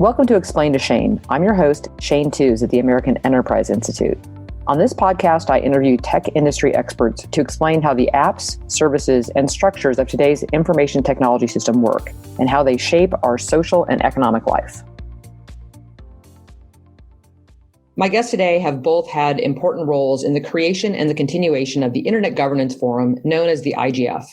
Welcome to Explain to Shane. I'm your host, Shane Tews at the American Enterprise Institute. On this podcast, I interview tech industry experts to explain how the apps, services, and structures of today's information technology system work and how they shape our social and economic life. My guests today have both had important roles in the creation and the continuation of the Internet Governance Forum known as the IGF.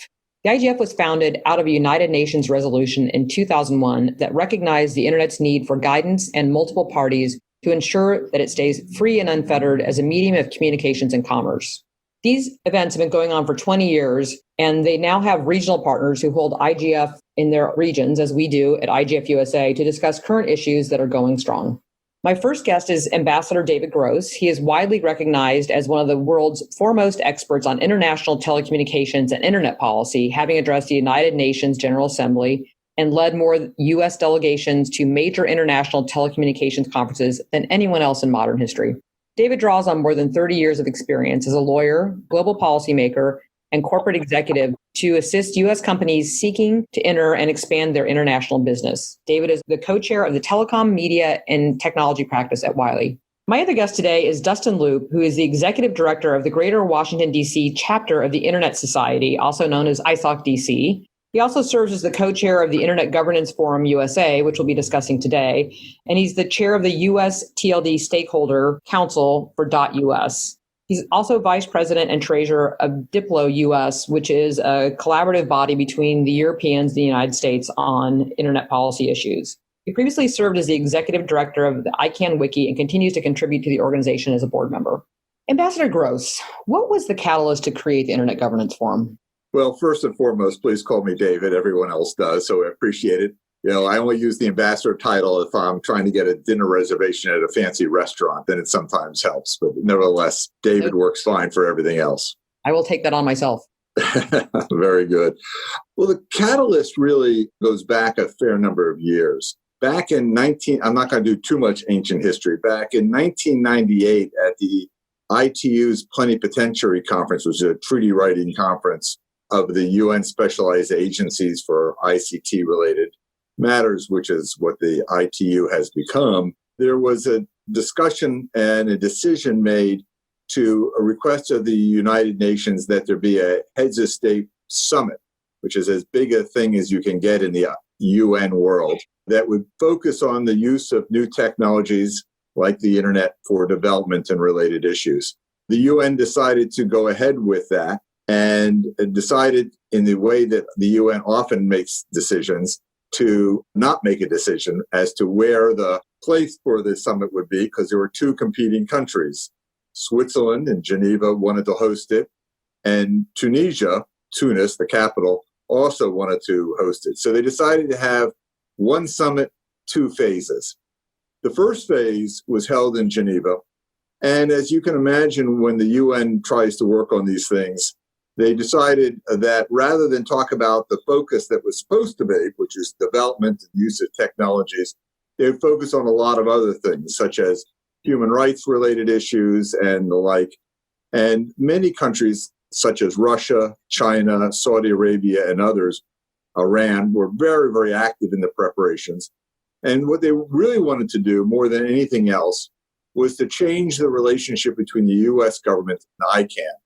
The IGF was founded out of a United Nations resolution in 2001 that recognized the Internet's need for guidance and multiple parties to ensure that it stays free and unfettered as a medium of communications and commerce. These events have been going on for 20 years, and they now have regional partners who hold IGF in their regions, as we do at IGF USA, to discuss current issues that are going strong. My first guest is Ambassador David Gross. He is widely recognized as one of the world's foremost experts on international telecommunications and internet policy, having addressed the United Nations General Assembly and led more U.S. delegations to major international telecommunications conferences than anyone else in modern history. David draws on more than 30 years of experience as a lawyer, global policymaker, and corporate executive to assist U.S. companies seeking to enter and expand their international business. David is the co-chair of the Telecom, Media, and Technology practice at Wiley. My other guest today is Dustin Loup, who is the executive director of the Greater Washington, D.C. chapter of the Internet Society, also known as ISOC DC. He also serves as the co-chair of the Internet Governance Forum USA, which we'll be discussing today, and he's the chair of the U.S. TLD Stakeholder Council for .US. He's also vice president and treasurer of Diplo US, which is a collaborative body between the Europeans and the United States on internet policy issues. He previously served as the executive director of the ICANN Wiki and continues to contribute to the organization as a board member. Ambassador Gross, what was the catalyst to create the Internet Governance Forum? Well, first and foremost, please call me David. Everyone else does, so I appreciate it. I only use the ambassador title if I'm trying to get a dinner reservation at a fancy restaurant, then it sometimes helps. But nevertheless, David works fine for everything else. I will take that on myself. Very good. Well, the catalyst really goes back a fair number of years. Back in I'm not going to do too much ancient history. Back in 1998 at the ITU's Plenipotentiary Conference, which was a treaty writing conference of the UN specialized agencies for ICT-related matters, which is what the ITU has become, there was a discussion and a decision made to a request of the United Nations that there be a heads of state summit, which is as big a thing as you can get in the UN world, that would focus on the use of new technologies like the internet for development and related issues. The UN decided to go ahead with that and decided in the way that the UN often makes decisions to not make a decision as to where the place for the summit would be, because there were two competing countries. Switzerland and Geneva wanted to host it, and Tunis, the capital, also wanted to host it. So they decided to have one summit, two phases. The first phase was held in Geneva, and as you can imagine, when the UN tries to work on these things, they decided that rather than talk about the focus that was supposed to be, which is development and use of technologies, they would focus on a lot of other things, such as human rights related issues and the like. And many countries, such as Russia, China, Saudi Arabia, and others, Iran, were very, very active in the preparations. And what they really wanted to do more than anything else was to change the relationship between the US government and ICANN.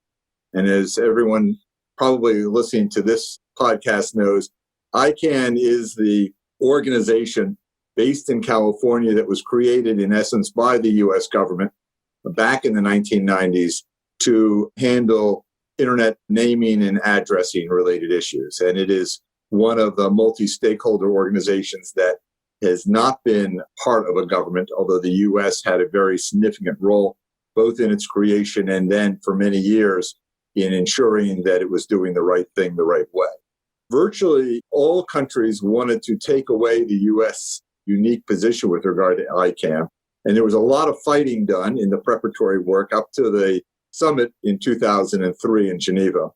And as everyone probably listening to this podcast knows, ICANN is the organization based in California that was created in essence by the U.S. government back in the 1990s to handle internet naming and addressing related issues. And it is one of the multi-stakeholder organizations that has not been part of a government, although the U.S. had a very significant role both in its creation and then for many years in ensuring that it was doing the right thing the right way. Virtually all countries wanted to take away the U.S. unique position with regard to ICANN, and there was a lot of fighting done in the preparatory work up to the summit in 2003 in Geneva.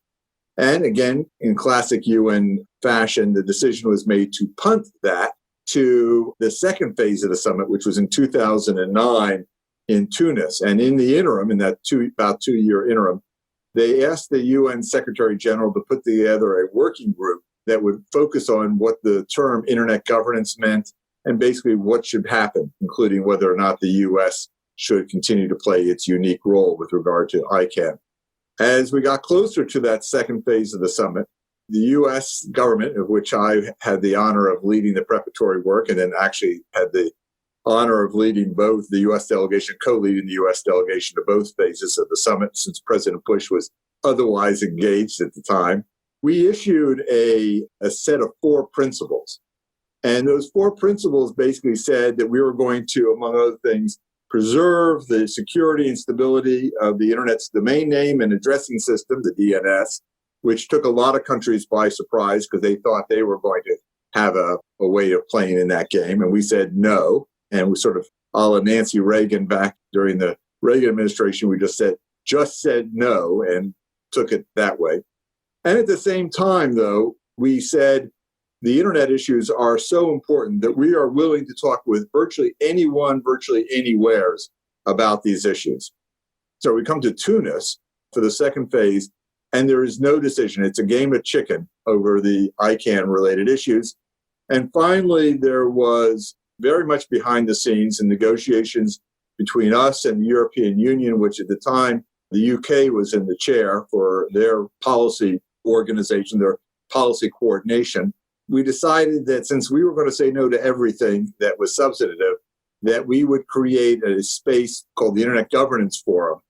And again, in classic UN fashion, the decision was made to punt that to the second phase of the summit, which was in 2009 in Tunis. And in the interim, in that about 2-year interim, they asked the UN Secretary General to put together a working group that would focus on what the term internet governance meant and basically what should happen, including whether or not the U.S. should continue to play its unique role with regard to ICANN. As we got closer to that second phase of the summit, the U.S. government, of which I had the honor of leading the preparatory work and then actually had the honor of leading both the U.S. delegation, co-leading the U.S. delegation to both phases of the summit since President Bush was otherwise engaged at the time, we issued a set of 4 principles. And those 4 principles basically said that we were going to, among other things, preserve the security and stability of the Internet's domain name and addressing system, the DNS, which took a lot of countries by surprise because they thought they were going to have a way of playing in that game. And we said no. And we sort of, a la Nancy Reagan back during the Reagan administration, we just said no and took it that way. And at the same time, though, we said the Internet issues are so important that we are willing to talk with virtually anyone, virtually anywheres about these issues. So we come to Tunis for the second phase, and there is no decision. It's a game of chicken over the ICANN-related issues. And finally, there was very much behind the scenes in negotiations between us and the European Union, which at the time the UK was in the chair for their policy organization, their policy coordination. We decided that since we were going to say no to everything that was substantive, that we would create a space called the Internet Governance Forum,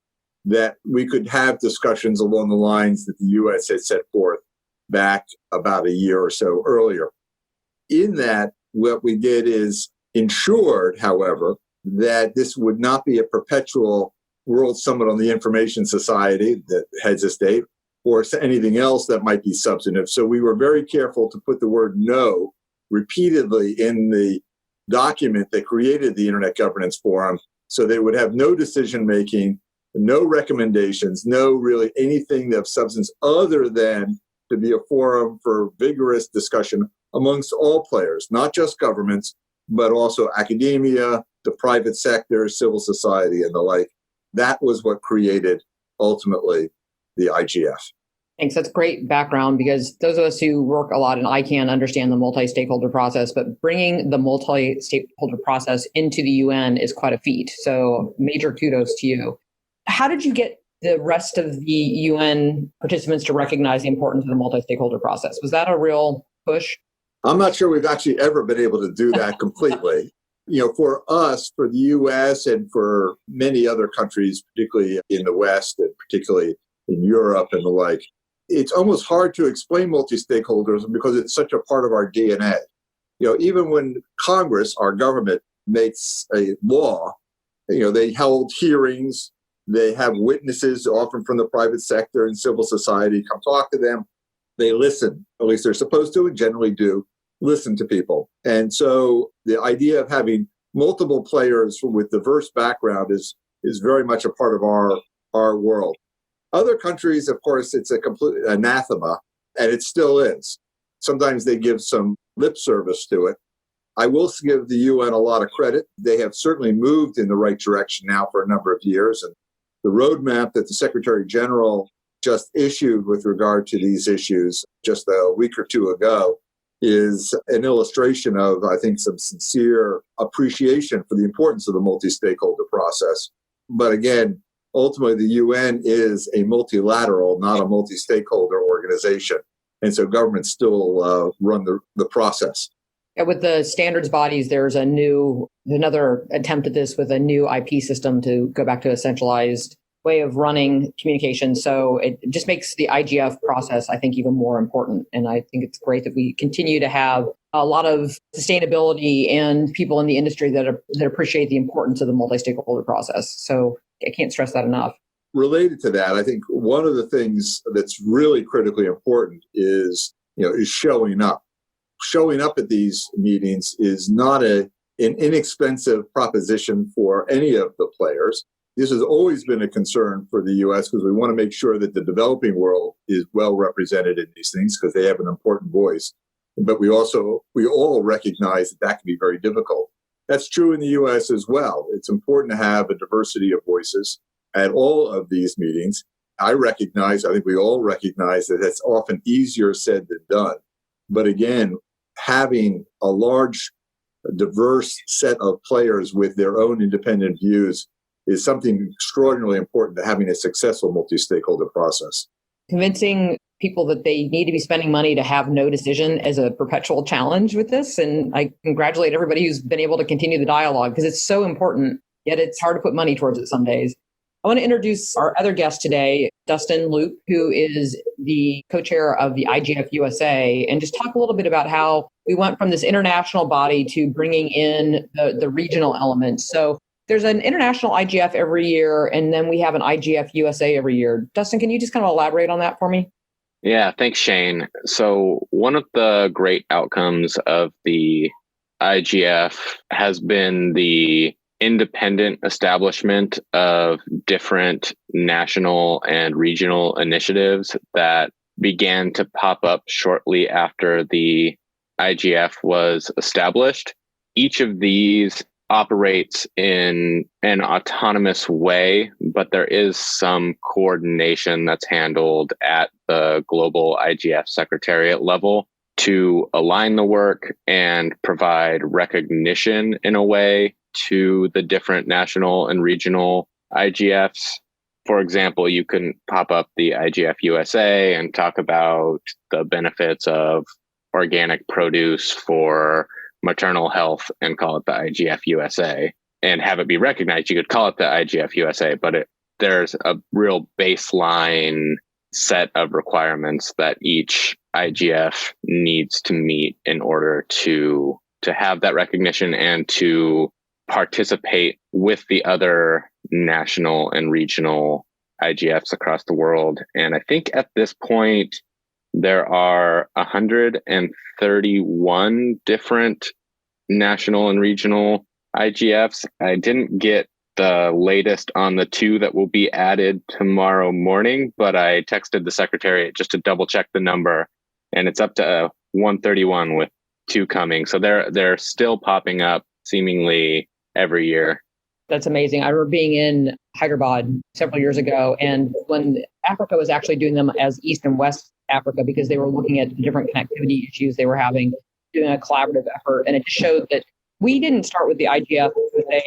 that we could have discussions along the lines that the U.S. had set forth back about a year or so earlier. In that, what we did is ensured, however, that this would not be a perpetual World Summit on the Information Society that heads a state or anything else that might be substantive. So we were very careful to put the word no repeatedly in the document that created the Internet Governance Forum so they would have no decision-making, no recommendations, no really anything of substance other than to be a forum for vigorous discussion amongst all players, not just governments, but also academia, the private sector, civil society, and the like. That was what created, ultimately, the IGF. Thanks. That's great background because those of us who work a lot in ICANN understand the multi-stakeholder process, but bringing the multi-stakeholder process into the UN is quite a feat. So major kudos to you. How did you get the rest of the UN participants to recognize the importance of the multi-stakeholder process? Was that a real push? I'm not sure we've actually ever been able to do that completely. For us, for the U.S. and for many other countries, particularly in the West and particularly in Europe and the like, it's almost hard to explain multi-stakeholders because it's such a part of our DNA. Even when Congress, our government, makes a law, they held hearings, they have witnesses, often from the private sector and civil society, come talk to them. They listen, at least they're supposed to and generally do, listen to people. And so the idea of having multiple players with diverse background is very much a part of our world. Other countries, of course, it's a complete anathema, and it still is. Sometimes they give some lip service to it. I will give the UN a lot of credit. They have certainly moved in the right direction now for a number of years. And the roadmap that the Secretary General just issued with regard to these issues just a week or two ago is an illustration of, I think, some sincere appreciation for the importance of the multi-stakeholder process. But again, ultimately, the UN is a multilateral, not a multi-stakeholder organization. And so governments still run the process. Yeah, with the standards bodies, there's another attempt at this with a new IP system to go back to a centralized way of running communication. So it just makes the IGF process, I think, even more important. And I think it's great that we continue to have a lot of sustainability and people in the industry that appreciate the importance of the multi-stakeholder process. So I can't stress that enough. Related to that, I think one of the things that's really critically important is showing up. Showing up at these meetings is not an inexpensive proposition for any of the players. This has always been a concern for the U.S. because we want to make sure that the developing world is well represented in these things because they have an important voice. But we all recognize that can be very difficult. That's true in the U.S. as well. It's important to have a diversity of voices at all of these meetings. I think we all recognize that it's often easier said than done. But again, having a large diverse set of players with their own independent views is something extraordinarily important to having a successful multi-stakeholder process. Convincing people that they need to be spending money to have no decision is a perpetual challenge with this. And I congratulate everybody who's been able to continue the dialogue because it's so important, yet it's hard to put money towards it some days. I want to introduce our other guest today, Dustin Loup, who is the co-chair of the IGF USA, and just talk a little bit about how we went from this international body to bringing in the regional elements. So there's an international IGF every year, and then we have an IGF USA every year. Dustin, can you just kind of elaborate on that for me? Yeah, thanks, Shane. So one of the great outcomes of the IGF has been the independent establishment of different national and regional initiatives that began to pop up shortly after the IGF was established. Each of these operates in an autonomous way, but there is some coordination that's handled at the global IGF secretariat level to align the work and provide recognition in a way to the different national and regional IGFs. For example, you can pop up the IGF USA and talk about the benefits of organic produce for maternal health and call it the IGF USA and have it be recognized. You could call it the IGF USA, but there's a real baseline set of requirements that each IGF needs to meet in order to have that recognition and to participate with the other national and regional IGFs across the world. And I think at this point, there are 131 different national and regional IGFs. I didn't get the latest on the 2 that will be added tomorrow morning, but I texted the secretariat just to double check the number, and it's up to 131 with 2 coming. So they're still popping up seemingly every year. That's amazing. I remember being in Hyderabad several years ago, and when Africa was actually doing them as East and West Africa, because they were looking at the different connectivity issues they were having, doing a collaborative effort. And it showed that we didn't start with the IGF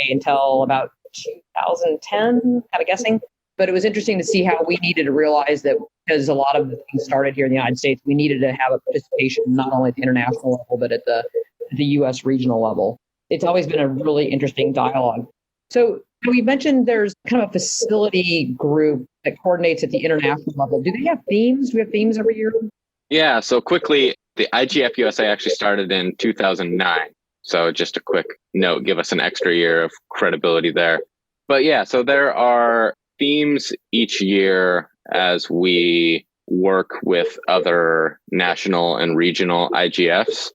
until about 2010, kind of guessing. But it was interesting to see how we needed to realize that because a lot of the things started here in the United States, we needed to have a participation not only at the international level, but at the U.S. regional level. It's always been a really interesting dialogue. So we mentioned there's kind of a facility group that coordinates at the international level. Do they have themes? Do we have themes every year? Yeah, so quickly, the IGF USA actually started in 2009. So just a quick note, give us an extra year of credibility there. But yeah, so there are themes each year as we work with other national and regional IGFs.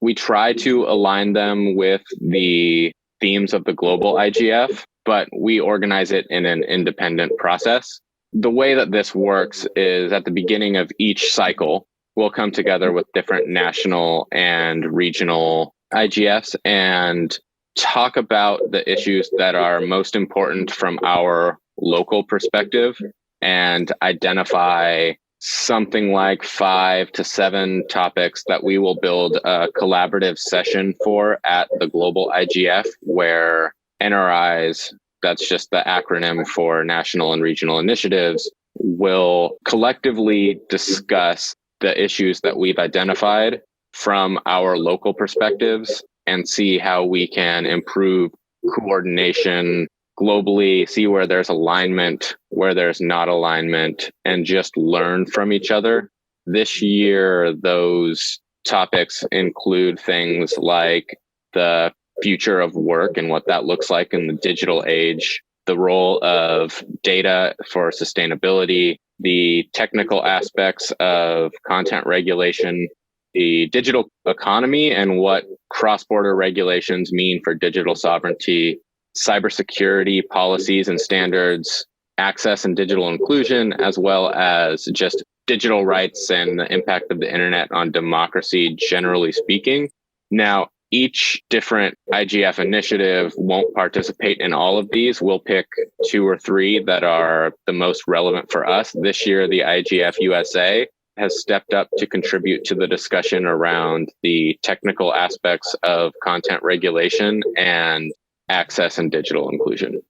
We try to align them with the themes of the global IGF, but we organize it in an independent process. The way that this works is at the beginning of each cycle, we'll come together with different national and regional IGFs and talk about the issues that are most important from our local perspective and identify something like 5 to 7 topics that we will build a collaborative session for at the global IGF, where NRIs, that's just the acronym for national and regional initiatives, will collectively discuss the issues that we've identified from our local perspectives and see how we can improve coordination globally, see where there's alignment, where there's not alignment, and just learn from each other. This year, those topics include things like the future of work and what that looks like in the digital age, the role of data for sustainability, the technical aspects of content regulation, the digital economy and what cross-border regulations mean for digital sovereignty, cybersecurity policies and standards, access and digital inclusion, as well as just digital rights and the impact of the internet on democracy, generally speaking. Now, each different IGF initiative won't participate in all of these. We'll pick 2 or 3 that are the most relevant for us. This year, the IGF USA has stepped up to contribute to the discussion around the technical aspects of content regulation and access and digital inclusion.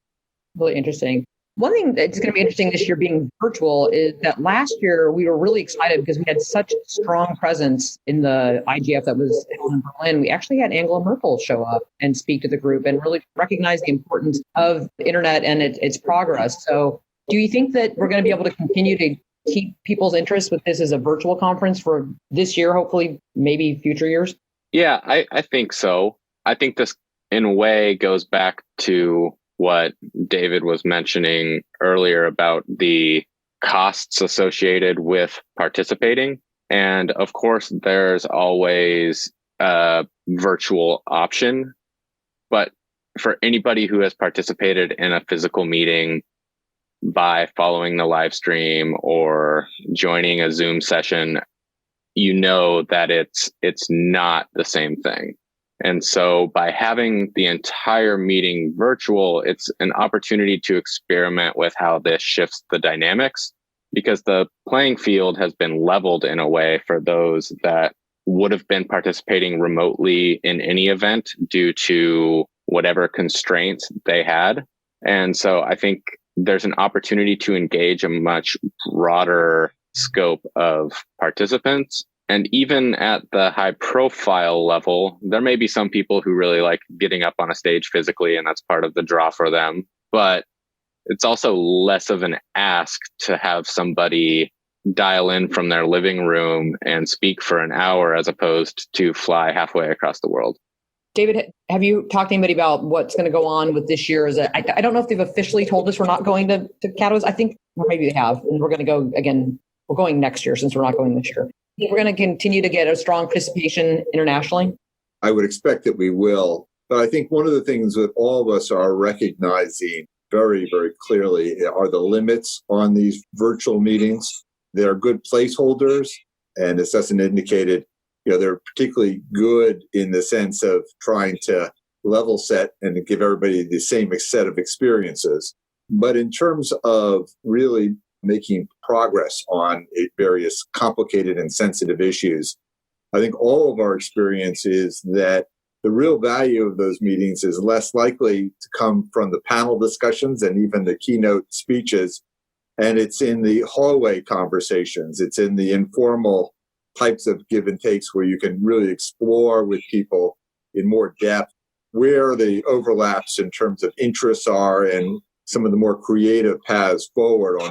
Really interesting. One thing that's going to be interesting this year being virtual is that last year we were really excited because we had such strong presence in the IGF that was held in Berlin. We actually had Angela Merkel show up and speak to the group and really recognize the importance of the internet and its progress. So do you think that we're going to be able to continue to keep people's interest with this as a virtual conference for this year, hopefully, maybe future years? Yeah, I think so. I think this in a way goes back to what David was mentioning earlier about the costs associated with participating. And of course, there's always a virtual option. But for anybody who has participated in a physical meeting by following the live stream or joining a Zoom session, you know that it's not the same thing. And so by having the entire meeting virtual, it's an opportunity to experiment with how this shifts the dynamics, because the playing field has been leveled in a way for those that would have been participating remotely in any event due to whatever constraints they had. And so I think there's an opportunity to engage a much broader scope of participants. And even at the high profile level, there may be some people who really like getting up on a stage physically, and that's part of the draw for them. But it's also less of an ask to have somebody dial in from their living room and speak for an hour as opposed to fly halfway across the world. David, have you talked to anybody about what's going to go on with this year? I don't know if they've officially told us we're not going to Katowice. I think, or maybe they have, and we're going to go again. We're going next year since we're not going this year. We're going to continue to get a strong participation internationally? I would expect that we will. But I think one of the things that all of us are recognizing very, very clearly are the limits on these virtual meetings. They're good placeholders, and as Dustin indicated, they're particularly good in the sense of trying to level set and give everybody the same set of experiences. But in terms of really making progress on various complicated and sensitive issues, I think all of our experience is that the real value of those meetings is less likely to come from the panel discussions and even the keynote speeches. And it's in the hallway conversations. It's in the informal types of give and takes where you can really explore with people in more depth where the overlaps in terms of interests are and some of the more creative paths forward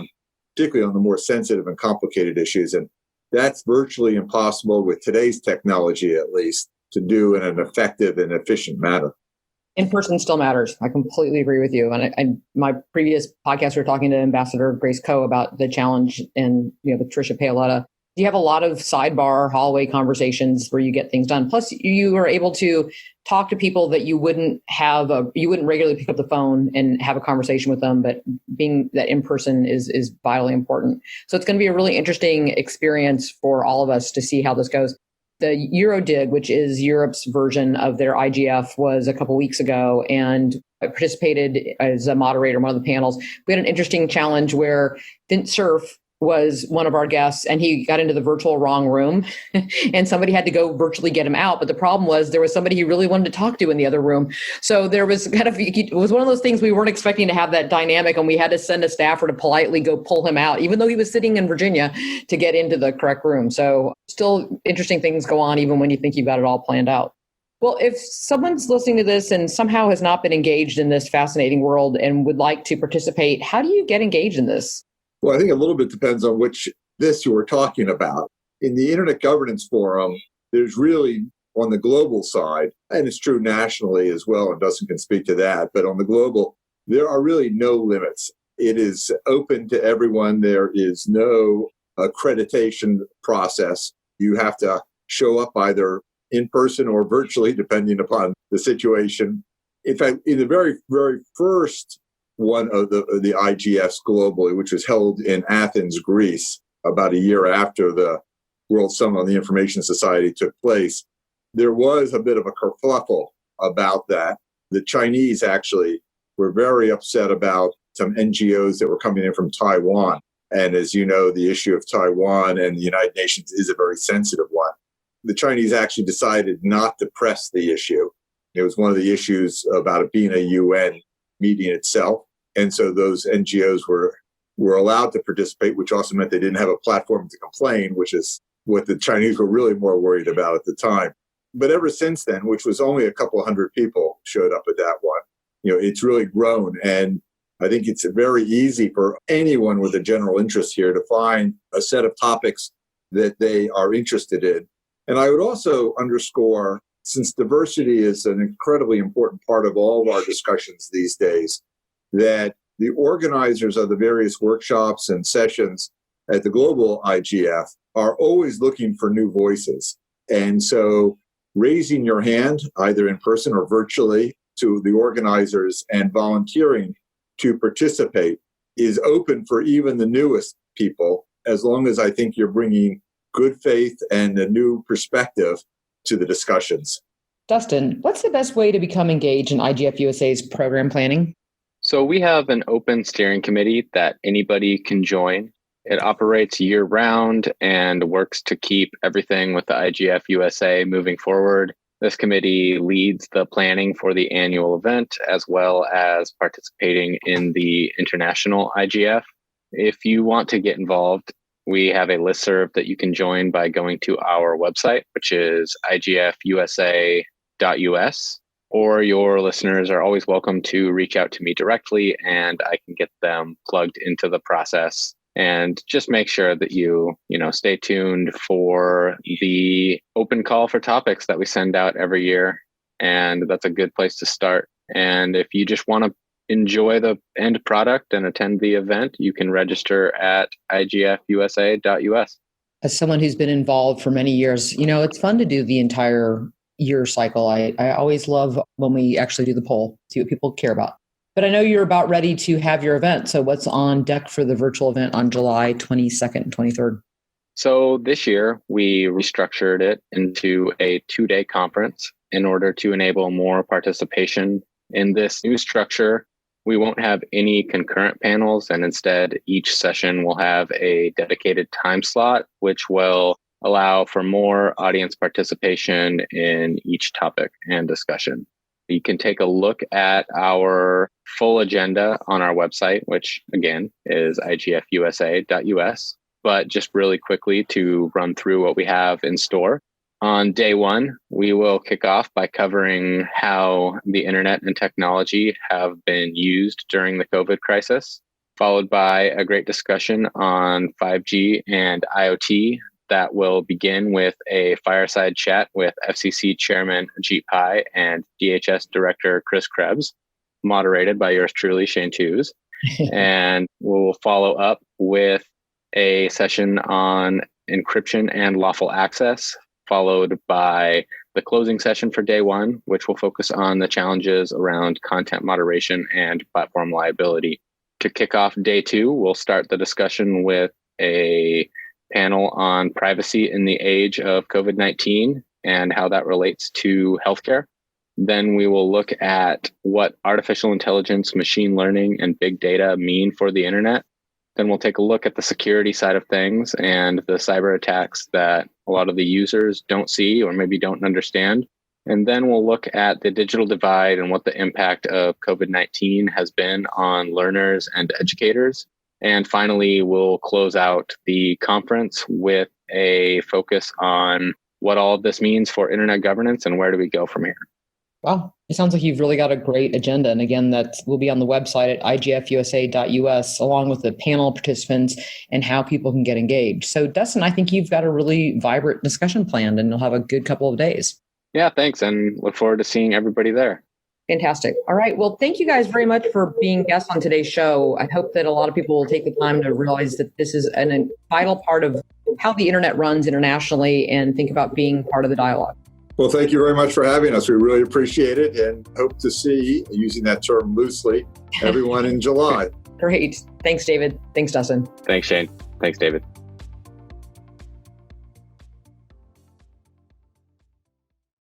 particularly on the more sensitive and complicated issues. And that's virtually impossible with today's technology, at least, to do in an effective and efficient manner. In person still matters. I completely agree with you. And my previous podcast, we were talking to Ambassador Grace Coe about the challenge and, with Tricia Paoletta. You have a lot of sidebar hallway conversations where you get things done. Plus, you are able to talk to people that you wouldn't regularly pick up the phone and have a conversation with them. But being that in person is vitally important. So it's going to be a really interesting experience for all of us to see how this goes. The Eurodig, which is Europe's version of their IGF, was a couple weeks ago, and I participated as a moderator in one of the panels. We had an interesting challenge where Vint Cerf was one of our guests, and he got into the virtual wrong room and somebody had to go virtually get him out. But the problem was there was somebody he really wanted to talk to in the other room. So there was it was one of those things we weren't expecting to have that dynamic, and we had to send a staffer to politely go pull him out, even though he was sitting in Virginia, to get into the correct room. So still interesting things go on even when you think you've got it all planned out. Well, if someone's listening to this and somehow has not been engaged in this fascinating world and would like to participate, how do you get engaged in this? Well, I think a little bit depends on which this you were talking about. In the Internet Governance Forum, there's really, on the global side, and it's true nationally as well, and Dustin can speak to that, but on the global, there are really no limits. It is open to everyone. There is no accreditation process. You have to show up either in person or virtually, depending upon the situation. In fact, in the very, very first one of the IGFs globally, which was held in Athens, Greece, about a year after the World Summit on the Information Society took place, there was a bit of a kerfluffle about that. The Chinese actually were very upset about some NGOs that were coming in from Taiwan And as you know, the issue of Taiwan and the United Nations is a very sensitive one. The Chinese actually decided not to press the issue. It was one of the issues about it being a UN meeting itself. And so those NGOs were allowed to participate, which also meant they didn't have a platform to complain, which is what the Chinese were really more worried about at the time. But ever since then, which was only a couple of hundred people showed up at that one, it's really grown. And I think it's very easy for anyone with a general interest here to find a set of topics that they are interested in. And I would also underscore, since diversity is an incredibly important part of all of our discussions these days, that the organizers of the various workshops and sessions at the global IGF are always looking for new voices. And so raising your hand, either in person or virtually, to the organizers and volunteering to participate is open for even the newest people, as long as I think you're bringing good faith and a new perspective to the discussions. Dustin, what's the best way to become engaged in IGF USA's program planning? So we have an open steering committee that anybody can join. It operates year round and works to keep everything with the IGF USA moving forward. This committee leads the planning for the annual event, as well as participating in the international IGF. If you want to get involved, we have a listserv that you can join by going to our website, which is igfusa.us. Or your listeners are always welcome to reach out to me directly, and I can get them plugged into the process. And just make sure that you stay tuned for the open call for topics that we send out every year. And that's a good place to start. And if you just want to enjoy the end product and attend the event, you can register at igfusa.us. As someone who's been involved for many years, it's fun to do the entire year cycle. I always love when we actually do the poll, see what people care about. But I know you're about ready to have your event. So what's on deck for the virtual event on July 22nd and 23rd? So this year, we restructured it into a 2-day conference in order to enable more participation. In this new structure, we won't have any concurrent panels, and instead each session will have a dedicated time slot, which will allow for more audience participation in each topic and discussion. You can take a look at our full agenda on our website, which again is igfusa.us. But just really quickly to run through what we have in store. On day one, we will kick off by covering how the internet and technology have been used during the COVID crisis, followed by a great discussion on 5G and IoT that will begin with a fireside chat with FCC Chairman Ajit Pai and DHS Director Chris Krebs, moderated by yours truly, Shane Tews. And we'll follow up with a session on encryption and lawful access, followed by the closing session for day one, which will focus on the challenges around content moderation and platform liability. To kick off day two, we'll start the discussion with a panel on privacy in the age of COVID-19 and how that relates to healthcare. Then we will look at what artificial intelligence, machine learning, and big data mean for the internet. Then we'll take a look at the security side of things and the cyber attacks that a lot of the users don't see or maybe don't understand. And then we'll look at the digital divide and what the impact of COVID-19 has been on learners and educators. And finally, we'll close out the conference with a focus on what all of this means for internet governance and where do we go from here. Wow. It sounds like you've really got a great agenda. And again, that will be on the website at igfusa.us, along with the panel participants and how people can get engaged. So Dustin, I think you've got a really vibrant discussion planned and you'll have a good couple of days. Yeah, thanks. And look forward to seeing everybody there. Fantastic. All right. Well, thank you guys very much for being guests on today's show. I hope that a lot of people will take the time to realize that this is a vital part of how the internet runs internationally and think about being part of the dialogue. Well, thank you very much for having us. We really appreciate it and hope to see, using that term loosely, everyone in July. Great. Thanks, David. Thanks, Dustin. Thanks, Shane. Thanks, David.